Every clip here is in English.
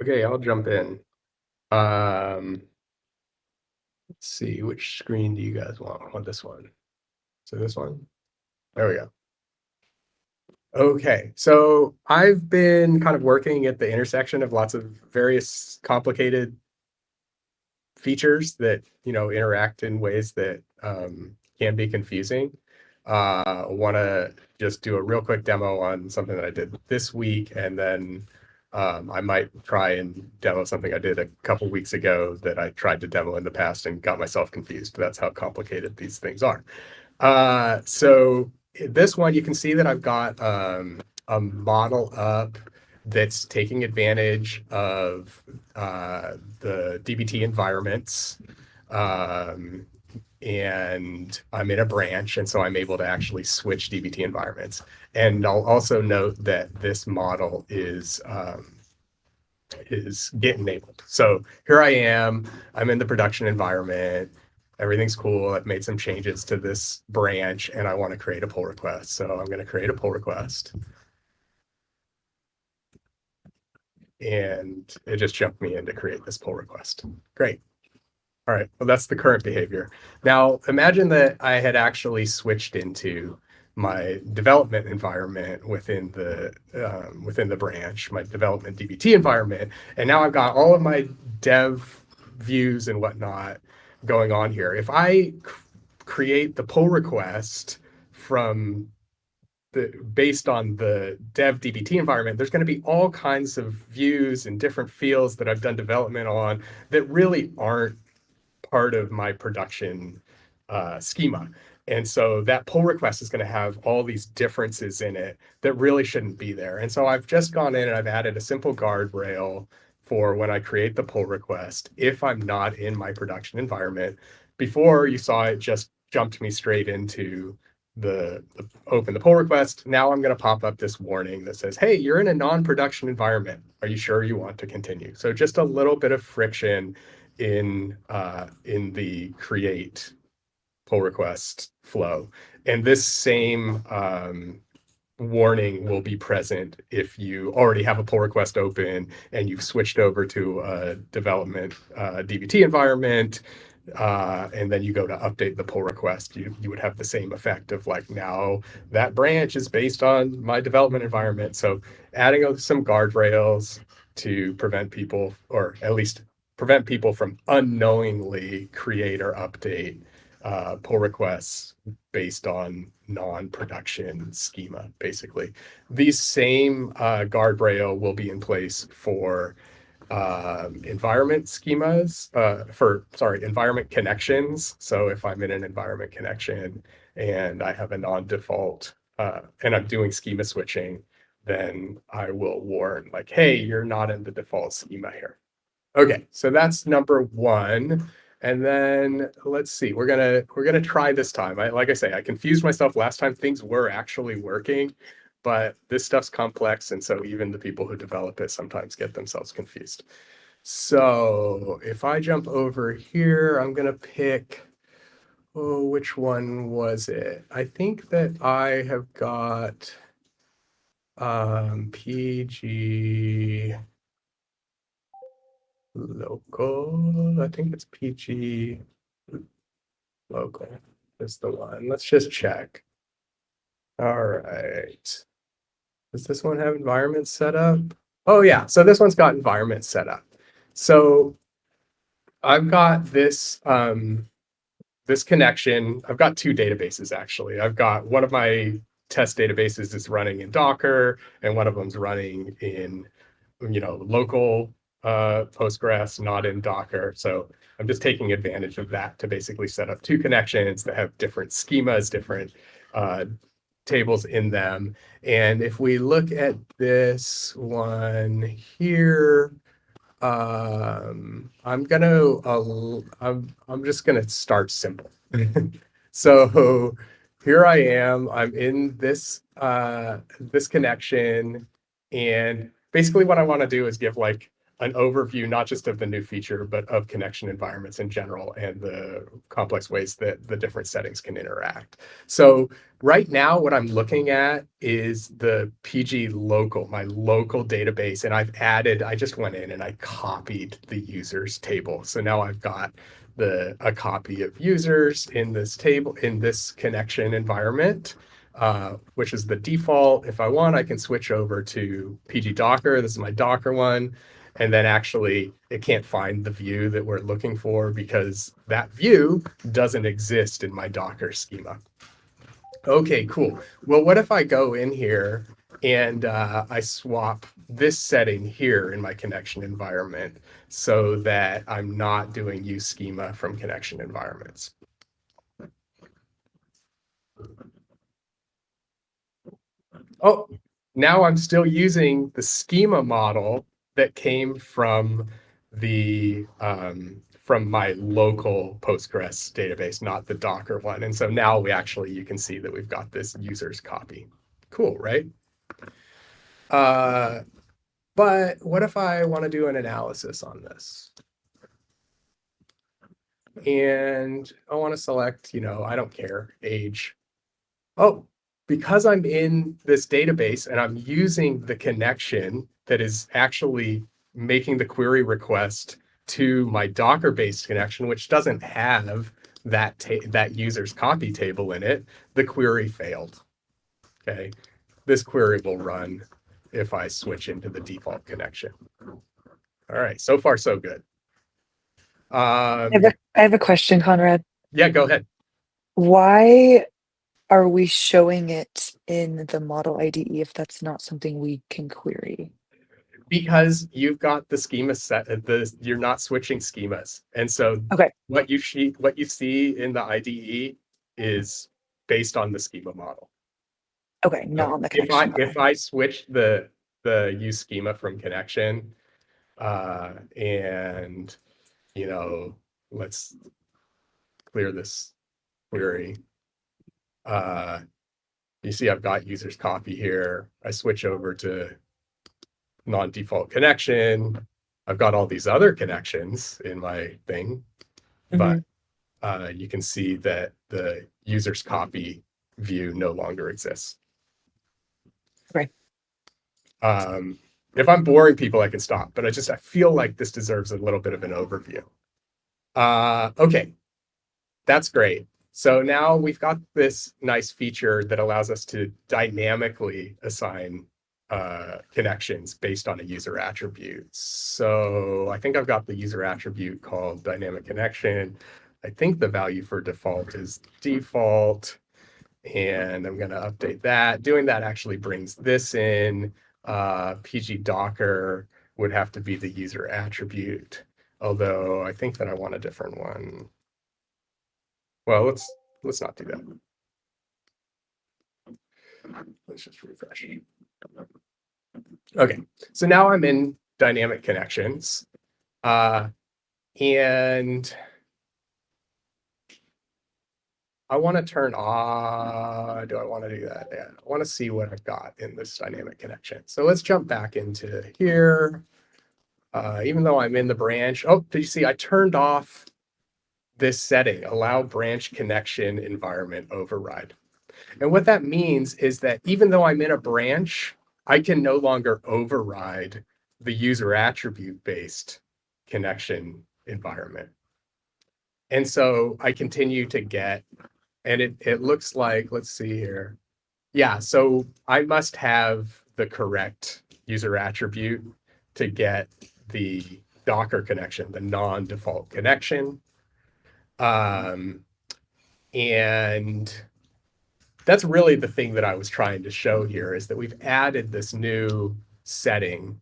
Okay, I'll jump in. Um, let's see, which screen do you guys want? I want this one. So this one? There we go. Okay, so I've been kind of working at the intersection of lots of various complicated features that, interact in ways that can be confusing. Want to just do a real quick demo on something that I did this week, and then I might try and demo something I did a couple weeks ago that I tried to demo in the past and got myself confused. That's how complicated these things are. So this one, you can see that I've got a model up that's taking advantage of the DBT environments. Um, and I'm in a branch, and so I'm able to actually switch DBT environments. And I'll also note that this model is Git enabled. So here I am, I'm in the production environment, everything's cool. I've made some changes to this branch and I want to create a pull request. So I'm going to create a pull request. And it just jumped me in to create this pull request. Great. All right, well, that's the current behavior. Now, imagine that I had actually switched into my development environment within the branch, my development DBT environment, and now I've got all of my dev views and whatnot going on here. If I create the pull request from based on the dev DBT environment, there's going to be all kinds of views and different fields that I've done development on that really aren't part of my production schema. And so that pull request is going to have all these differences in it that really shouldn't be there. And so I've just gone in and I've added a simple guardrail for when I create the pull request if I'm not in my production environment. Before, you saw it just jumped me straight into the open the pull request. Now I'm going to pop up this warning that says, hey, you're in a non-production environment. Are you sure you want to continue? So just a little bit of friction in the create pull request flow. And this same warning will be present if you already have a pull request open and you've switched over to a development DBT environment, and then you go to update the pull request. You would have the same effect of like, now that branch is based on my development environment. So adding some guardrails to prevent people, or at least prevent people from unknowingly create or update pull requests based on non-production schema, basically. These same guardrail will be in place for environment schemas, environment connections. So if I'm in an environment connection and I have a non-default and I'm doing schema switching, then I will warn like, hey, you're not in the default schema here. Okay, so that's number one. And then let's see, we're gonna try this time. Like I say, I confused myself last time. Things were actually working, but this stuff's complex, and so even the people who develop it sometimes get themselves confused. So if I jump over here, I'm gonna pick, oh, which one was it? I think that I have got PG local. I think it's PG local is the one. Let's just check. All right. Does this one have environments set up? Oh yeah, so this one's got environments set up. So I've got this this connection. I've got two databases actually. I've got one of my test databases is running in Docker, and one of them's running in local Postgres, not in Docker. So I'm just taking advantage of that to basically set up two connections that have different schemas, different tables in them. And if we look at this one here, I'm just gonna start simple. So here I am. I'm in this this connection, and basically what I want to do is give like an overview, not just of the new feature, but of connection environments in general and the complex ways that the different settings can interact. So right now, what I'm looking at is the PG local, my local database, and I just went in and I copied the users table. So now I've got a copy of users in this table, in this connection environment. Which is the default. If I want, I can switch over to PG Docker. This is my Docker one. And then actually it can't find the view that we're looking for because that view doesn't exist in my Docker schema. Okay, cool. Well, what if I go in here and I swap this setting here in my connection environment so that I'm not doing use schema from connection environments? Oh, now I'm still using the schema model that came from from my local Postgres database, not the Docker one. And so now you can see that we've got this users copy. Cool, right? But what if I want to do an analysis on this? And I want to select, I don't care, age. Oh, because I'm in this database and I'm using the connection that is actually making the query request to my Docker-based connection, which doesn't have that user's copy table in it, the query failed. Okay, this query will run if I switch into the default connection. All right, so far so good. I have a question, Conrad. Yeah, go ahead. Why are we showing it in the model IDE if that's not something we can query? Because you've got the schema set, you're not switching schemas. And so Okay. what you see in the IDE is based on the schema model. Okay, not on the connection. If I switch the use schema from connection, and let's clear this query. You see I've got users copy here. I switch over to non-default connection. I've got all these other connections in my thing, but you can see that the users copy view no longer exists. Right. If I'm boring people, I can stop, but I feel like this deserves a little bit of an overview. Okay, that's great. So now we've got this nice feature that allows us to dynamically assign connections based on a user attribute. So I think I've got the user attribute called dynamic connection. I think the value for default is default, and I'm going to update that. Doing that actually brings this in. PG Docker would have to be the user attribute, although I think that I want a different one. Well, let's not do that. Let's just refresh. Okay, so now I'm in dynamic connections, and I want to turn on, do I want to do that? Yeah, I want to see what I've got in this dynamic connection. So let's jump back into here. Even though I'm in the branch, oh, did you see I turned off this setting, allow branch connection environment override. And what that means is that even though I'm in a branch, I can no longer override the user attribute based connection environment. And so I continue to get, and it looks like, let's see here. Yeah, so I must have the correct user attribute to get the Docker connection, the non-default connection. And that's really the thing that I was trying to show here, is that we've added this new setting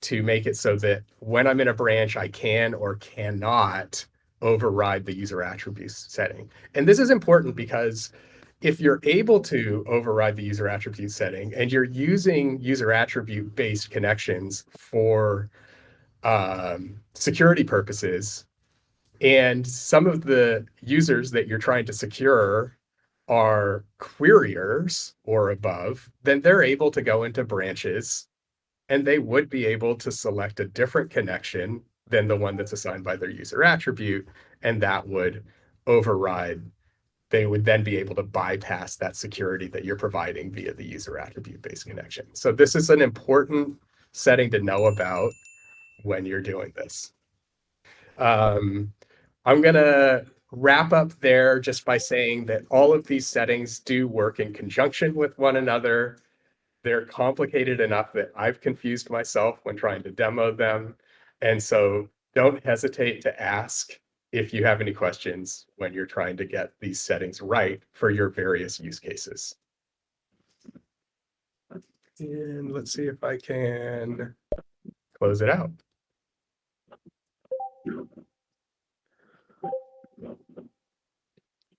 to make it so that when I'm in a branch, I can or cannot override the user attributes setting. And this is important because if you're able to override the user attribute setting and you're using user attribute based connections for security purposes, and some of the users that you're trying to secure are queriers or above, then they're able to go into branches and they would be able to select a different connection than the one that's assigned by their user attribute, and that would override. They would then be able to bypass that security that you're providing via the user attribute-based connection. So this is an important setting to know about when you're doing this. I'm going to wrap up there just by saying that all of these settings do work in conjunction with one another. They're complicated enough that I've confused myself when trying to demo them. And so don't hesitate to ask if you have any questions when you're trying to get these settings right for your various use cases. And let's see if I can close it out.